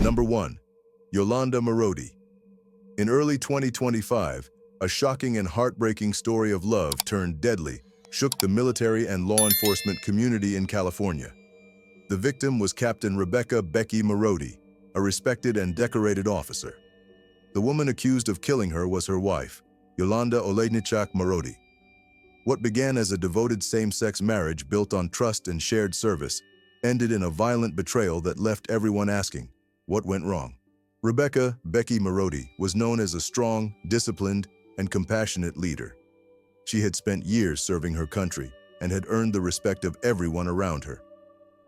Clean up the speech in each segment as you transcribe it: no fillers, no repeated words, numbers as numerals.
Number 1. Yolanda Marodi. In early 2025, a shocking and heartbreaking story of love turned deadly shook the military and law enforcement community in California. The victim was Captain Becky Marodi, a respected and decorated officer. The woman accused of killing her was her wife, Yolanda Marodi. What began as a devoted same-sex marriage built on trust and shared service ended in a violent betrayal that left everyone asking, what went wrong? Becky Marodi was known as a strong, disciplined, and compassionate leader. She had spent years serving her country and had earned the respect of everyone around her.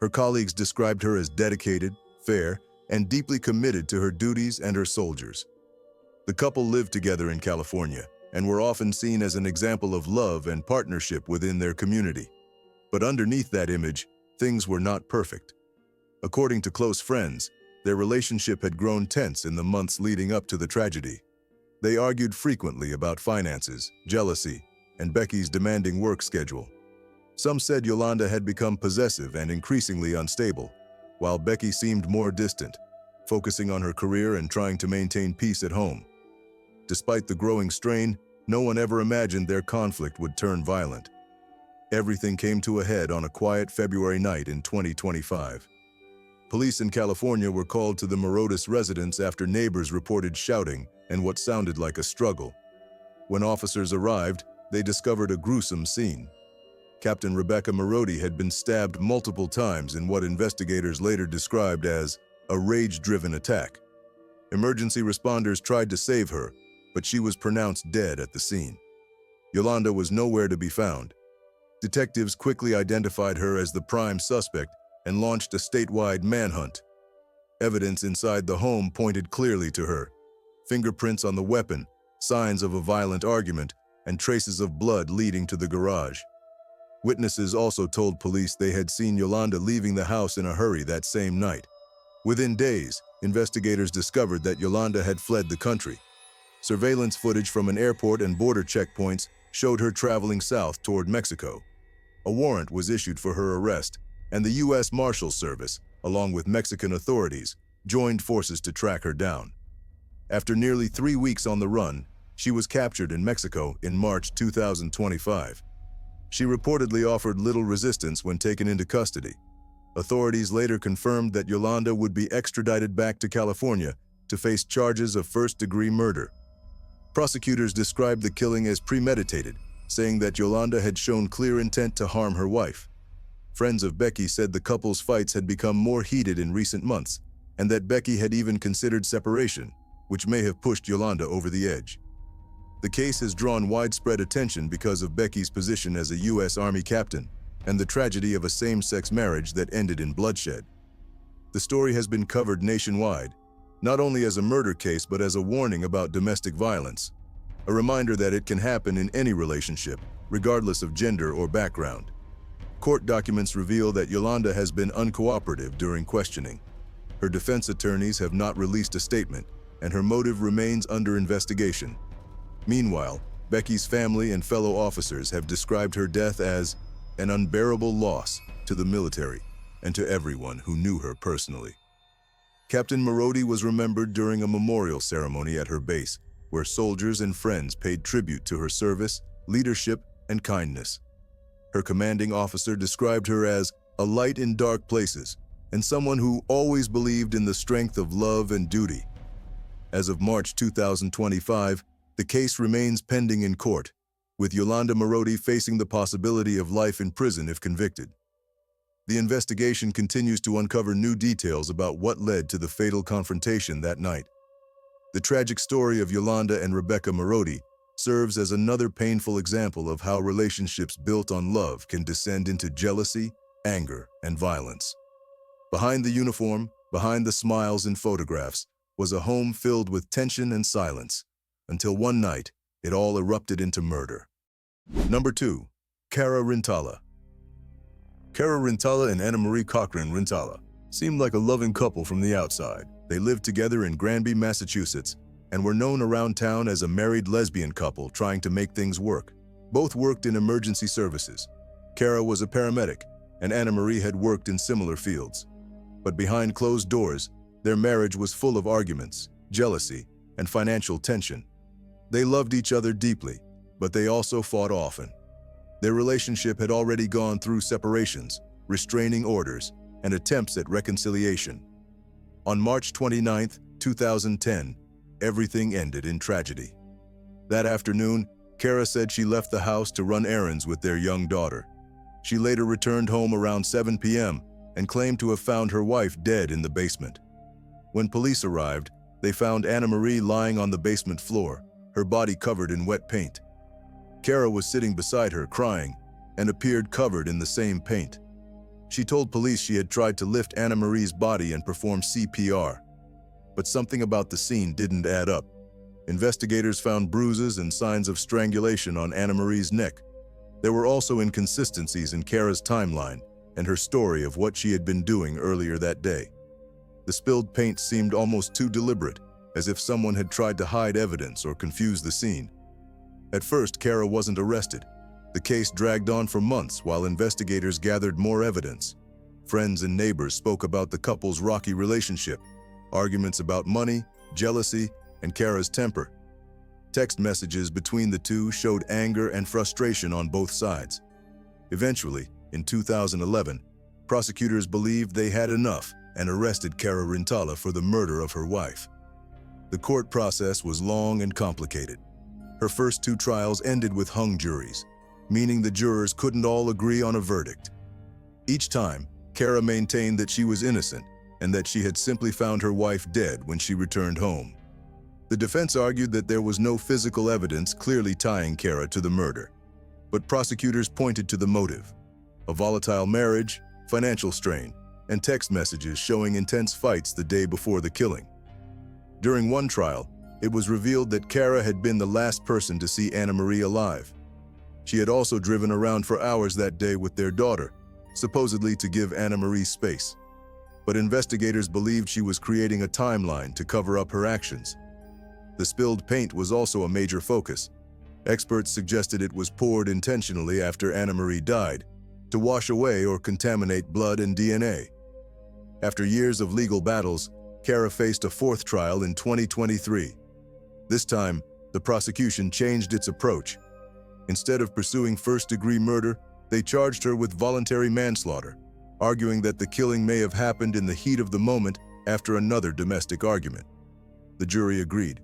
Her colleagues described her as dedicated, fair, and deeply committed to her duties and her soldiers. The couple lived together in California and were often seen as an example of love and partnership within their community. But underneath that image, things were not perfect. According to close friends, their relationship had grown tense in the months leading up to the tragedy. They argued frequently about finances, jealousy, and Becky's demanding work schedule. Some said Yolanda had become possessive and increasingly unstable, while Becky seemed more distant, focusing on her career and trying to maintain peace at home. Despite the growing strain, no one ever imagined their conflict would turn violent. Everything came to a head on a quiet February night in 2025. Police in California were called to the Marodis residence after neighbors reported shouting and what sounded like a struggle. When officers arrived, they discovered a gruesome scene. Captain Marodi had been stabbed multiple times in what investigators later described as a rage-driven attack. Emergency responders tried to save her, but she was pronounced dead at the scene. Yolanda was nowhere to be found. Detectives quickly identified her as the prime suspect and launched a statewide manhunt. Evidence inside the home pointed clearly to her. Fingerprints on the weapon, signs of a violent argument, and traces of blood leading to the garage. Witnesses also told police they had seen Yolanda leaving the house in a hurry that same night. Within days, investigators discovered that Yolanda had fled the country. Surveillance footage from an airport and border checkpoints showed her traveling south toward Mexico. A warrant was issued for her arrest, and the U.S. Marshals Service, along with Mexican authorities, joined forces to track her down. After nearly 3 weeks on the run, she was captured in Mexico in March 2025. She reportedly offered little resistance when taken into custody. Authorities later confirmed that Yolanda would be extradited back to California to face charges of first-degree murder. Prosecutors described the killing as premeditated, saying that Yolanda had shown clear intent to harm her wife. Friends of Becky said the couple's fights had become more heated in recent months, and that Becky had even considered separation, which may have pushed Yolanda over the edge. The case has drawn widespread attention because of Becky's position as a U.S. Army captain and the tragedy of a same-sex marriage that ended in bloodshed. The story has been covered nationwide, not only as a murder case but as a warning about domestic violence, a reminder that it can happen in any relationship, regardless of gender or background. Court documents reveal that Yolanda has been uncooperative during questioning. Her defense attorneys have not released a statement, and her motive remains under investigation. Meanwhile, Becky's family and fellow officers have described her death as an unbearable loss to the military and to everyone who knew her personally. Captain Marodi was remembered during a memorial ceremony at her base, where soldiers and friends paid tribute to her service, leadership, and kindness. Her commanding officer described her as a light in dark places and someone who always believed in the strength of love and duty. As of March 2025, the case remains pending in court, with Yolanda Marodi facing the possibility of life in prison if convicted. The investigation continues to uncover new details about what led to the fatal confrontation that night. The tragic story of Yolanda and Marodi serves as another painful example of how relationships built on love can descend into jealousy, anger, and violence. Behind the uniform, behind the smiles and photographs, was a home filled with tension and silence, until one night, it all erupted into murder. Number 2. Cara Rintala. Cara Rintala and Anna Marie Cochran Rintala seemed like a loving couple from the outside. They lived together in Granby, Massachusetts, and were known around town as a married lesbian couple trying to make things work. Both worked in emergency services. Cara was a paramedic, and Anna Marie had worked in similar fields. But behind closed doors, Their marriage was full of arguments, jealousy, and financial tension. They loved each other deeply, but they also fought often. Their relationship had already gone through separations, restraining orders, and attempts at reconciliation. On March 29, 2010, everything ended in tragedy. That afternoon, Cara said she left the house to run errands with their young daughter. She later returned home around 7 p.m. and claimed to have found her wife dead in the basement. When police arrived, they found Anna Marie lying on the basement floor, her body covered in wet paint. Cara was sitting beside her crying and appeared covered in the same paint. She told police she had tried to lift Anna Marie's body and perform CPR. But something about the scene didn't add up. Investigators found bruises and signs of strangulation on Anna Marie's neck. There were also inconsistencies in Cara's timeline and her story of what she had been doing earlier that day. The spilled paint seemed almost too deliberate, as if someone had tried to hide evidence or confuse the scene. At first, Cara wasn't arrested. The case dragged on for months while investigators gathered more evidence. Friends and neighbors spoke about the couple's rocky relationship, arguments about money, jealousy, and Cara's temper. Text messages between the two showed anger and frustration on both sides. Eventually, in 2011, prosecutors believed they had enough and arrested Cara Rintala for the murder of her wife. The court process was long and complicated. Her first two trials ended with hung juries, meaning the jurors couldn't all agree on a verdict. Each time, Cara maintained that she was innocent and that she had simply found her wife dead when she returned home. The defense argued that there was no physical evidence clearly tying Cara to the murder, but prosecutors pointed to the motive: a volatile marriage, financial strain, and text messages showing intense fights the day before the killing. During one trial, it was revealed that Cara had been the last person to see Anna Marie alive. She had also driven around for hours that day with their daughter, supposedly to give Anna Marie space. But investigators believed she was creating a timeline to cover up her actions. The spilled paint was also a major focus. Experts suggested it was poured intentionally after Anna Marie died, to wash away or contaminate blood and DNA. After years of legal battles, Cara faced a fourth trial in 2023. This time, the prosecution changed its approach. Instead of pursuing first-degree murder, they charged her with voluntary manslaughter, arguing that the killing may have happened in the heat of the moment after another domestic argument. The jury agreed.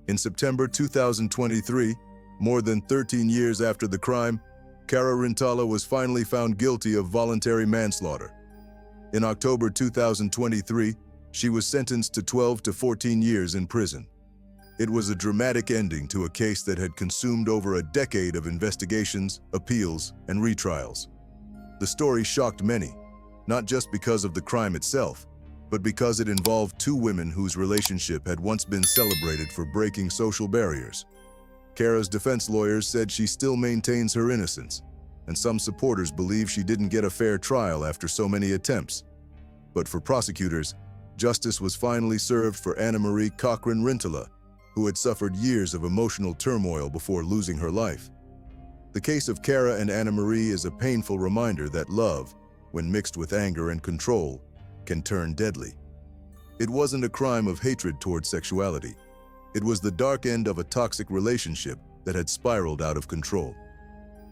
In September 2023, more than 13 years after the crime, Cara Rintala was finally found guilty of voluntary manslaughter. In October 2023, she was sentenced to 12 to 14 years in prison. It was a dramatic ending to a case that had consumed over a decade of investigations, appeals, and retrials. The story shocked many, not just because of the crime itself, but because it involved two women whose relationship had once been celebrated for breaking social barriers. Cara's defense lawyers said she still maintains her innocence, and some supporters believe she didn't get a fair trial after so many attempts. But for prosecutors, justice was finally served for Anna Marie Cochran Rintala, who had suffered years of emotional turmoil before losing her life. The case of Cara and Anna Marie is a painful reminder that love, when mixed with anger and control, can turn deadly. It wasn't a crime of hatred toward sexuality. It was the dark end of a toxic relationship that had spiraled out of control.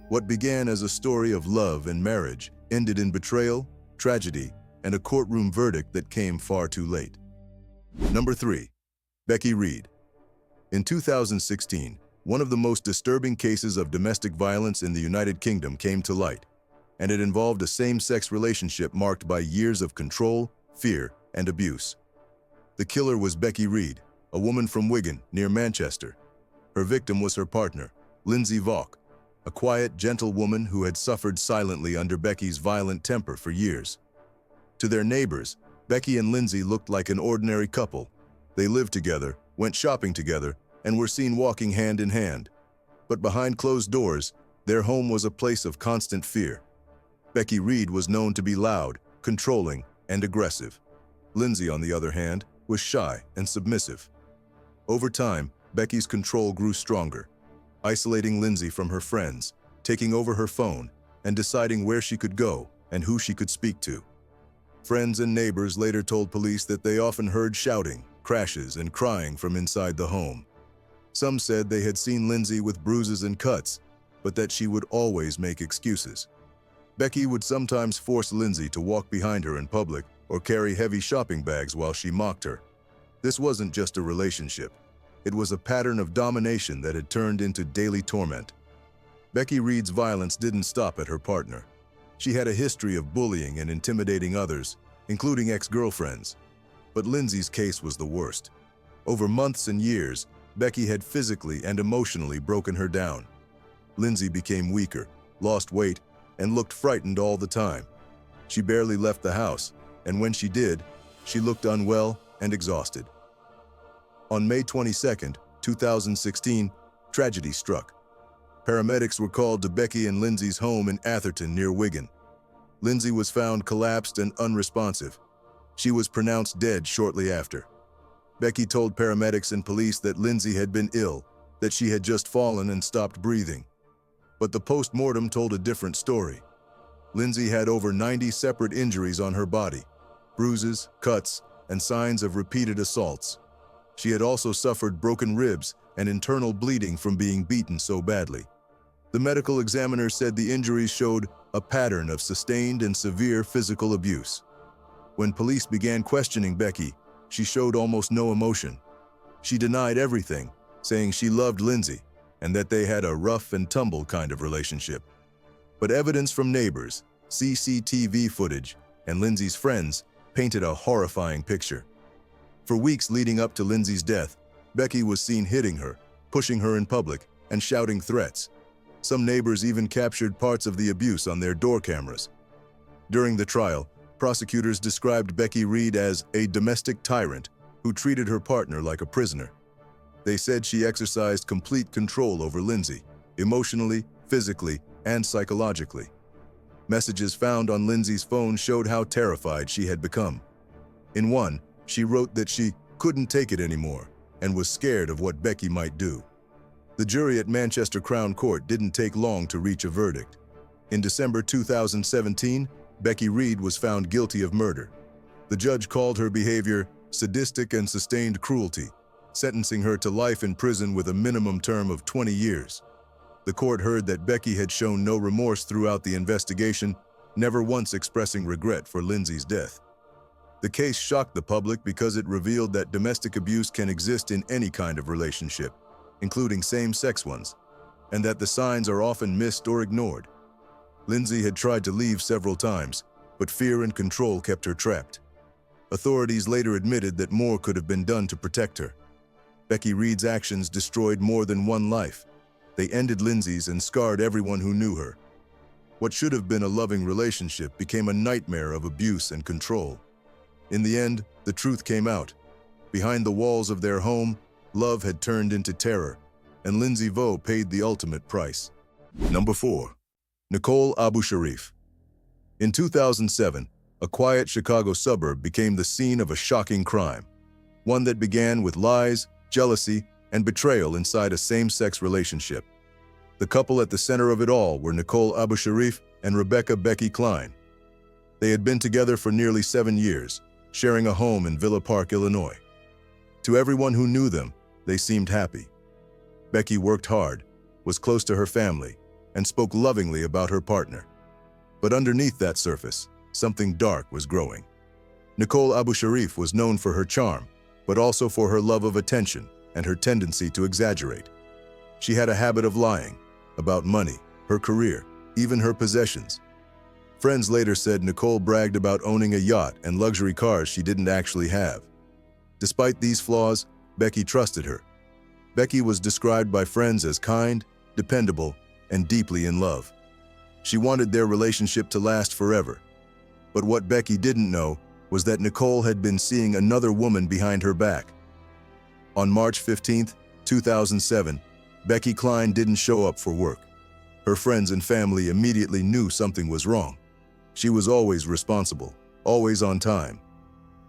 What began as a story of love and marriage ended in betrayal, tragedy, and a courtroom verdict that came far too late. Number 3. Becky Reid. In 2016, one of the most disturbing cases of domestic violence in the United Kingdom came to light, and it involved a same-sex relationship marked by years of control, fear, and abuse. The killer was Becky Reid, a woman from Wigan, near Manchester. Her victim was her partner, Lindsay Vaughn, a quiet, gentle woman who had suffered silently under Becky's violent temper for years. To their neighbors, Becky and Lindsay looked like an ordinary couple. They lived together, went shopping together, and were seen walking hand in hand. But behind closed doors, their home was a place of constant fear. Becky Reid was known to be loud, controlling, and aggressive. Lindsay, on the other hand, was shy and submissive. Over time, Becky's control grew stronger, isolating Lindsay from her friends, taking over her phone, and deciding where she could go and who she could speak to. Friends and neighbors later told police that they often heard shouting, crashes, and crying from inside the home. Some said they had seen Lindsay with bruises and cuts, but that she would always make excuses. Becky would sometimes force Lindsay to walk behind her in public or carry heavy shopping bags while she mocked her. This wasn't just a relationship. It was a pattern of domination that had turned into daily torment. Becky Reid's violence didn't stop at her partner. She had a history of bullying and intimidating others, including ex-girlfriends. But Lindsay's case was the worst. Over months and years, Becky had physically and emotionally broken her down. Lindsay became weaker, lost weight, and looked frightened all the time. She barely left the house, and when she did, she looked unwell and exhausted. On May 22, 2016, tragedy struck. Paramedics were called to Becky and Lindsay's home in Atherton near Wigan. Lindsay was found collapsed and unresponsive. She was pronounced dead shortly after. Becky told paramedics and police that Lindsay had been ill, that she had just fallen and stopped breathing. But the post-mortem told a different story. Lindsay had over 90 separate injuries on her body, bruises, cuts, and signs of repeated assaults. She had also suffered broken ribs and internal bleeding from being beaten so badly. The medical examiner said the injuries showed a pattern of sustained and severe physical abuse. When police began questioning Becky, she showed almost no emotion. She denied everything, saying she loved Lindsay and that they had a rough and tumble kind of relationship. But evidence from neighbors, CCTV footage, and Lindsay's friends painted a horrifying picture. For weeks leading up to Lindsay's death, Becky was seen hitting her, pushing her in public, and shouting threats. Some neighbors even captured parts of the abuse on their door cameras. During the trial, prosecutors described Becky Reid as a domestic tyrant who treated her partner like a prisoner. They said she exercised complete control over Lindsay, emotionally, physically, and psychologically. Messages found on Lindsay's phone showed how terrified she had become. In one, she wrote that she couldn't take it anymore and was scared of what Becky might do. The jury at Manchester Crown Court didn't take long to reach a verdict. In December 2017, Becky Reid was found guilty of murder. The judge called her behavior sadistic and sustained cruelty, sentencing her to life in prison with a minimum term of 20 years. The court heard that Becky had shown no remorse throughout the investigation, never once expressing regret for Lindsay's death. The case shocked the public because it revealed that domestic abuse can exist in any kind of relationship, including same-sex ones, and that the signs are often missed or ignored. Lindsay had tried to leave several times, but fear and control kept her trapped. Authorities later admitted that more could have been done to protect her. Becky Reid's actions destroyed more than one life. They ended Lindsay's and scarred everyone who knew her. What should have been a loving relationship became a nightmare of abuse and control. In the end, the truth came out. Behind the walls of their home, love had turned into terror, and Lindsay Vo paid the ultimate price. Number 4. Nicole Abusharif. In 2007, a quiet Chicago suburb became the scene of a shocking crime, one that began with lies, jealousy, and betrayal inside a same-sex relationship. The couple at the center of it all were Nicole Abusharif and Rebecca Becky Klein. They had been together for nearly 7 years, sharing a home in Villa Park, Illinois. To everyone who knew them, they seemed happy. Becky worked hard, was close to her family, and spoke lovingly about her partner. But underneath that surface, something dark was growing. Nicole Abusharif was known for her charm, but also for her love of attention and her tendency to exaggerate. She had a habit of lying about money, her career, even her possessions. Friends later said Nicole bragged about owning a yacht and luxury cars she didn't actually have. Despite these flaws, Becky trusted her. Becky was described by friends as kind, dependable, and deeply in love. She wanted their relationship to last forever. But what Becky didn't know was that Nicole had been seeing another woman behind her back. On March 15, 2007, Becky Klein didn't show up for work. Her friends and family immediately knew something was wrong. She was always responsible, always on time.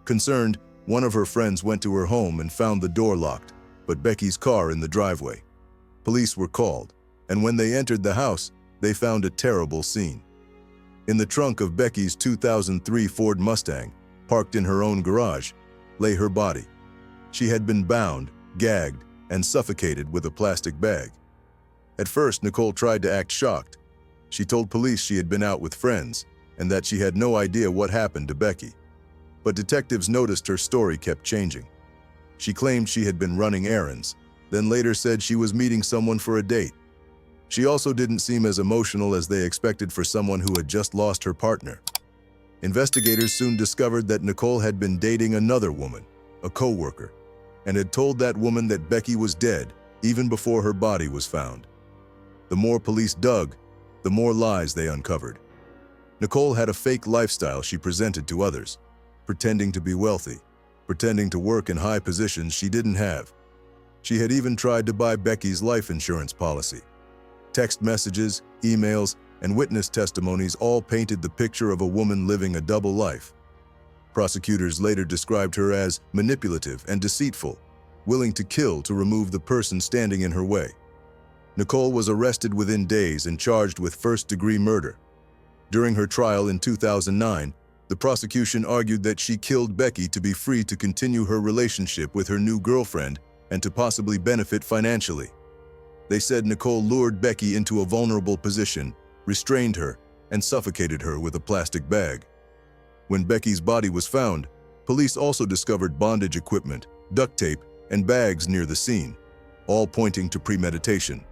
Concerned, one of her friends went to her home and found the door locked, but Becky's car in the driveway. Police were called, and when they entered the house, they found a terrible scene. In the trunk of Becky's 2003 Ford Mustang, parked in her own garage, lay her body. She had been bound, gagged, and suffocated with a plastic bag. At first, Nicole tried to act shocked. She told police she had been out with friends and that she had no idea what happened to Becky. But detectives noticed her story kept changing. She claimed she had been running errands, then later said she was meeting someone for a date. She also didn't seem as emotional as they expected for someone who had just lost her partner. Investigators soon discovered that Nicole had been dating another woman, a co-worker, and had told that woman that Becky was dead even before her body was found. The more police dug, the more lies they uncovered. Nicole had a fake lifestyle she presented to others, pretending to be wealthy, pretending to work in high positions she didn't have. She had even tried to buy Becky's life insurance policy. Text messages, emails, and witness testimonies all painted the picture of a woman living a double life. Prosecutors later described her as manipulative and deceitful, willing to kill to remove the person standing in her way. Nicole was arrested within days and charged with first-degree murder. During her trial in 2009, the prosecution argued that she killed Becky to be free to continue her relationship with her new girlfriend and to possibly benefit financially. They said Nicole lured Becky into a vulnerable position, restrained her, and suffocated her with a plastic bag. When Becky's body was found, police also discovered bondage equipment, duct tape, and bags near the scene, all pointing to premeditation.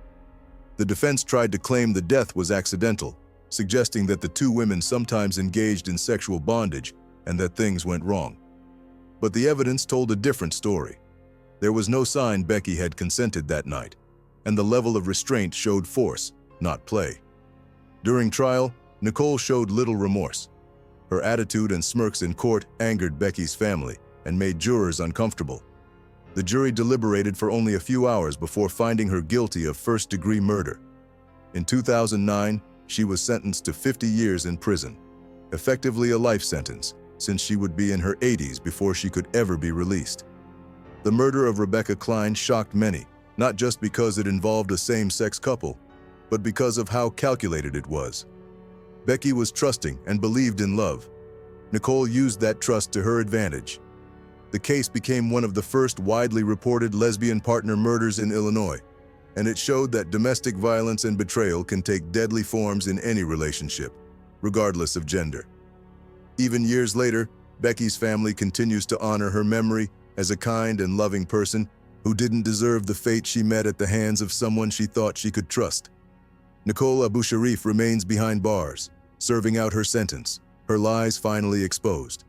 The defense tried to claim the death was accidental, suggesting that the two women sometimes engaged in sexual bondage and that things went wrong. But the evidence told a different story. There was no sign Becky had consented that night, and the level of restraint showed force, not play. During trial, Nicole showed little remorse. Her attitude and smirks in court angered Becky's family and made jurors uncomfortable. The jury deliberated for only a few hours before finding her guilty of first-degree murder. In 2009, she was sentenced to 50 years in prison, effectively a life sentence, since she would be in her 80s before she could ever be released. The murder of Rebecca Klein shocked many, not just because it involved a same-sex couple, but because of how calculated it was. Becky was trusting and believed in love. Nicole used that trust to her advantage. The case became one of the first widely reported lesbian partner murders in Illinois, and it showed that domestic violence and betrayal can take deadly forms in any relationship, regardless of gender. Even years later, Becky's family continues to honor her memory as a kind and loving person who didn't deserve the fate she met at the hands of someone she thought she could trust. Nicole Abusharif remains behind bars, serving out her sentence, her lies finally exposed.